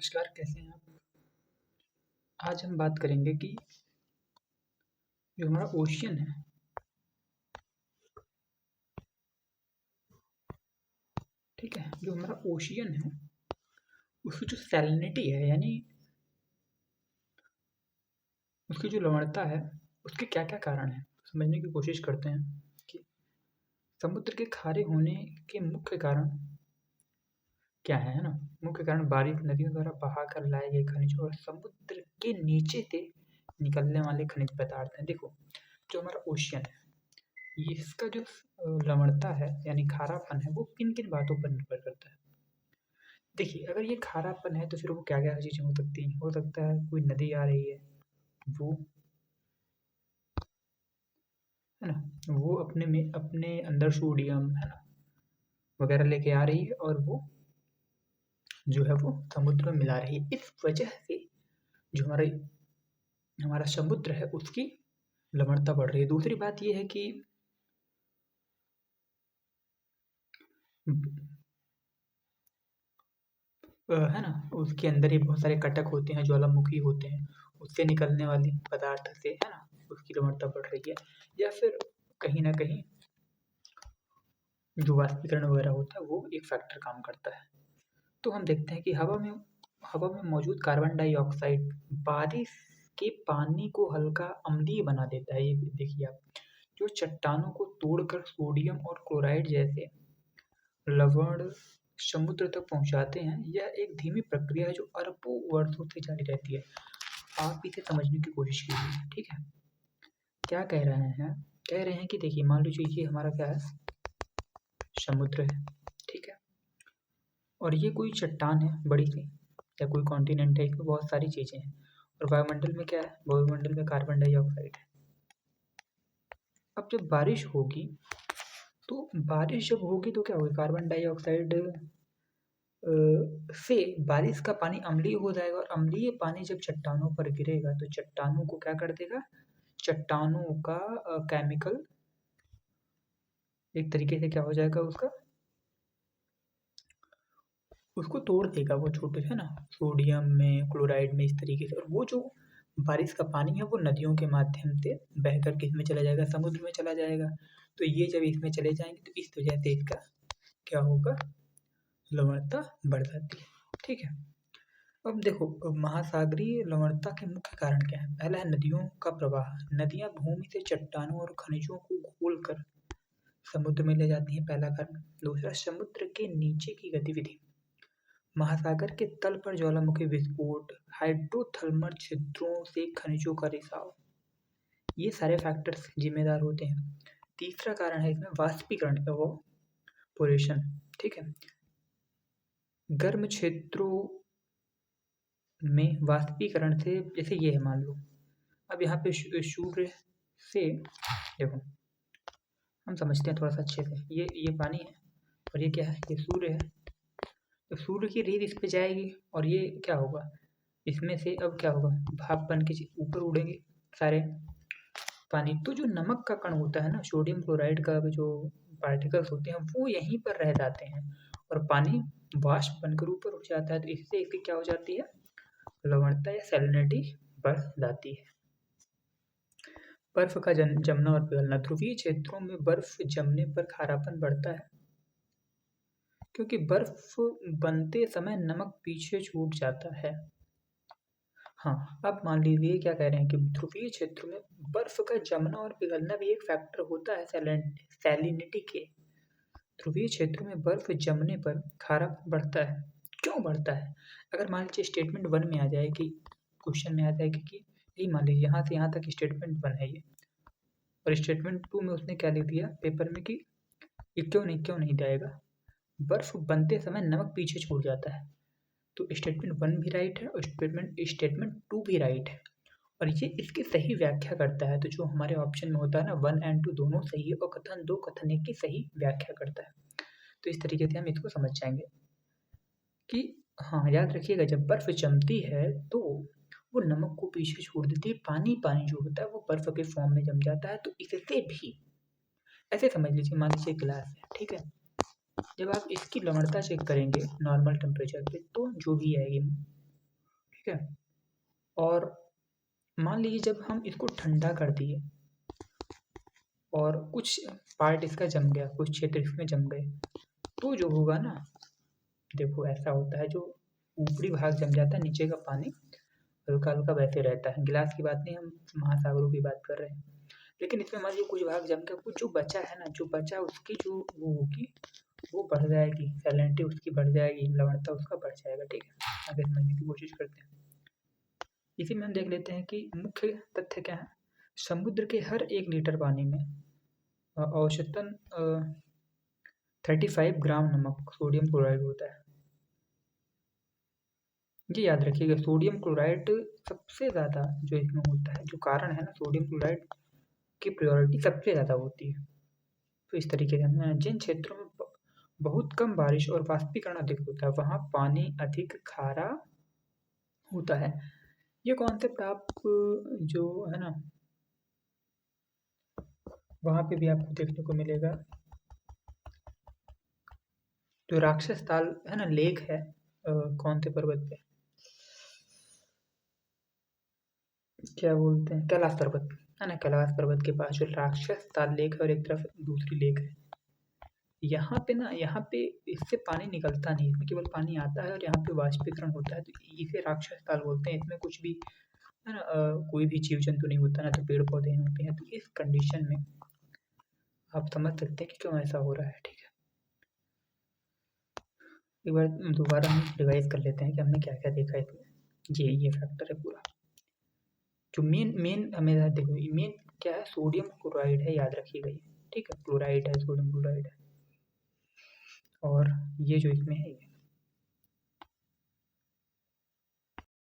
नमस्कार, कैसे हैं आप? आज हम बात करेंगे कि जो हमारा ओशियन है, ठीक है? जो हमारा ओशियन है, उसकी जो सैलिनिटी है, यानी उसकी जो लवणता है, उसके क्या-क्या कारण हैं? समझने की कोशिश करते हैं कि समुद्र के खारे होने के मुख्य कारण क्या हैं, है ना? मुख्य कारण बारीक नदियों द्वारा बहाकर लाए गए खनिज और समुद्र के नीचे से निकलने वाले खनिज पदार्थ हैं। देखो, जो हमारा ओशियन है, ये इसका जो लवणता है, यानी खारापन है, वो किन-किन बातों पर निर्भर करता है? देखिए, अगर ये खारापन है तो फिर वो क्या-क्या चीज़ें हो सकती हैं? हो सकता है कोई नदी आ रही है, वो है ना? वो अपने अंदर सोडियम, है ना, वगैरह लेके आ रही है और वो जो है वो समुद्र में मिला रही है। इस वजह से जो हमारा समुद्र है उसकी लवणता बढ़ रही है। दूसरी बात ये है कि है ना, उसके अंदर ही बहुत सारे कटक होते हैं, ज्वालामुखी होते हैं, उससे निकलने वाले पदार्थ से, है ना, उसकी लवणता बढ़ रही है। या फिर कहीं न कहीं जो वाष्पीकरण वगैरह होता है वो एक फैक्टर काम करता है। तो हम देखते हैं कि हवा में मौजूद कार्बन डाइऑक्साइड बारिश के पानी को हल्का अम्लीय बना देता है। ये देखिए आप, जो चट्टानों को तोड़कर सोडियम और क्लोराइड जैसे लवण समुद्र तक पहुँचाते हैं। यह एक धीमी प्रक्रिया है जो अरबों वर्षों से जारी रहती है। आप इसे समझने की कोशिश कीजिए, ठीक है? क्या कह रहे हैं? कह रहे हैं कि देखिए, मान लीजिए ये हमारा क्या है? समुद्र है, ठीक है? और ये कोई चट्टान है बड़ी सी, या कोई कॉन्टिनेंट है, इसमें बहुत सारी चीज़ें हैं। और वायुमंडल में क्या है? वायुमंडल में कार्बन डाइऑक्साइड है। अब जब बारिश होगी, तो बारिश जब होगी तो क्या होगा? कार्बन डाइऑक्साइड से बारिश का पानी अम्लीय हो जाएगा और अम्लीय पानी जब चट्टानों पर गिरेगा तो चट्टानों को क्या कर देगा? चट्टानों का केमिकल एक तरीके से क्या हो जाएगा उसका? उसको तोड़ देगा वो छोटे, है ना? सोडियम में, क्लोराइड में, इस तरीके से। और वो जो बारिश का पानी है वो नदियों के माध्यम से बह कर के इसमें चला जाएगा, समुद्र में चला जाएगा। तो ये जब इसमें चले जाएँगे तो इस वजह से इसका क्या होगा? लवणता बढ़ जाती है, ठीक है? अब देखो, महासागरीय लवणता के मुख्य कारण क्या है? पहला है नदियों का प्रवाह। नदियाँ भूमि से चट्टानों और खनिजों को घोलकर समुद्र में ले जाती हैं, पहला कारण। दूसरा, समुद्र के नीचे की गतिविधि। महासागर के तल पर ज्वालामुखी विस्फोट, हाइड्रोथर्मल छिद्रों से खनिजों का रिसाव, ये सारे फैक्टर्स जिम्मेदार होते हैं। तीसरा कारण है इसमें वाष्पीकरण, एवापोरेशन, ठीक है? गर्म क्षेत्रों में वाष्पीकरण से, जैसे ये है मान लो, अब यहाँ पे सूर्य से, देखो हम समझते हैं थोड़ा सा अच्छे से। ये पानी है और ये क्या है? ये सूर्य है। तो सूर्य की रेज इस पे जाएगी और ये क्या होगा? इसमें से अब क्या होगा? भाप बन के ऊपर उड़ेंगे सारे पानी। तो जो नमक का कण होता है ना, सोडियम क्लोराइड का जो पार्टिकल्स होते हैं वो यहीं पर रह जाते हैं और पानी वाष्प बनकर ऊपर उठ जाता है। तो इससे इसकी क्या हो जाती है? लवणता या सैलिनिटी बढ़ जाती है। बर्फ का जमना और पिघलना। ध्रुवीय क्षेत्रों में बर्फ जमने पर खारापन बढ़ता है क्योंकि बर्फ बनते समय नमक पीछे छूट जाता है। हाँ, अब मान लीजिए क्या कह रहे हैं कि ध्रुवीय क्षेत्रों में बर्फ का जमना और पिघलना भी एक फैक्टर होता है सैलिनिटी के। ध्रुवीय क्षेत्रों में बर्फ जमने पर खारापन बढ़ता है। क्यों बढ़ता है? अगर मान लीजिए स्टेटमेंट वन में आ जाए कि क्वेश्चन में आ जाए कि यही मान लीजिए यहाँ से यहाँ तक स्टेटमेंट वन है ये, और स्टेटमेंट टू में उसने क्या लिख दिया पेपर में कि ये क्यों नहीं जाएगा? बर्फ बनते समय नमक पीछे छूट जाता है। तो स्टेटमेंट वन भी राइट है और स्टेटमेंट टू भी राइट है और ये इसकी सही व्याख्या करता है। तो जो हमारे ऑप्शन में होता है ना, वन एंड टू दोनों सही है और कथन दो कथन एक की सही व्याख्या करता है। तो इस तरीके से हम इसको समझ जाएंगे कि हाँ, याद रखिएगा, जब बर्फ जमती है तो वो नमक को पीछे छोड़ देती है। पानी पानी जो होता है वो बर्फ के फॉर्म में जम जाता है। तो इससे भी ऐसे समझ लीजिए, मान लीजिए गिलास है, ठीक है? जब आप इसकी लवणता चेक करेंगे नॉर्मल टेम्परेचर पे तो जो भी आएगी ठीक है। और मान लीजिए जब हम इसको ठंडा कर दिए और कुछ पार्ट इसका जम गया, कुछ क्षेत्र इसमें जम गए, तो जो होगा ना, देखो ऐसा होता है, जो ऊपरी भाग जम जाता है, नीचे का पानी हल्का-हल्का वैसे रहता है। गिलास की बात नहीं, हम महासागरों की बात कर रहे हैं। लेकिन इसमें मान लीजिए कुछ भाग जम गया, कुछ जो बचा है ना, जो बचा उसकी जो वो होगी, वो बढ़ जाएगी, सैलिनिटी उसकी बढ़ जाएगी, लवणता उसका बढ़ जाएगा, ठीक है। आगे समझने की कोशिश करते हैं। इसी में हम देख लेते हैं कि मुख्य तथ्य क्या है। समुद्र के हर 1 लीटर पानी में औसतन 35 ग्राम नमक सोडियम क्लोराइड होता है। ये याद रखिएगा, सोडियम क्लोराइड सबसे ज़्यादा जो इसमें होता है, जो कारण है ना, सोडियम क्लोराइड की प्रायोरिटी सबसे ज़्यादा होती है। तो इस तरीके से जिन क्षेत्रों में बहुत कम बारिश और वाष्पीकरण अधिक होता है, वहाँ पानी अधिक खारा होता है। ये कॉन्सेप्ट आप जो है ना, वहाँ पे भी आपको देखने को मिलेगा। जो राक्षस ताल है ना, लेक है कौन से पर्वत पे, क्या बोलते हैं, कैलाश पर्वत है ना, कैलाश पर्वत के पास जो राक्षस ताल लेक है और एक तरफ दूसरी लेक है। यहाँ पे ना, यहाँ पे इससे पानी निकलता नहीं, इसमें केवल पानी आता है और यहाँ पे वाष्पीकरण होता है, तो इसे राक्षस ताल बोलते हैं। इसमें कुछ भी है ना, कोई भी जीव जंतु नहीं होता, ना तो पेड़ पौधे यहाँ पे हैं। तो इस कंडीशन में आप समझ सकते हैं कि क्यों ऐसा हो रहा है, ठीक है। एक बार दोबारा हम रिवाइज कर लेते हैं कि हमने क्या क्या देखा इसमें। ये फैक्टर है पूरा। जो मेन मेन हमें देखो, मेन क्या है, सोडियम क्लोराइड है, याद रखिएगा ये, ठीक है। क्लोराइड है, सोडियम क्लोराइड है, और ये जो इसमें है ये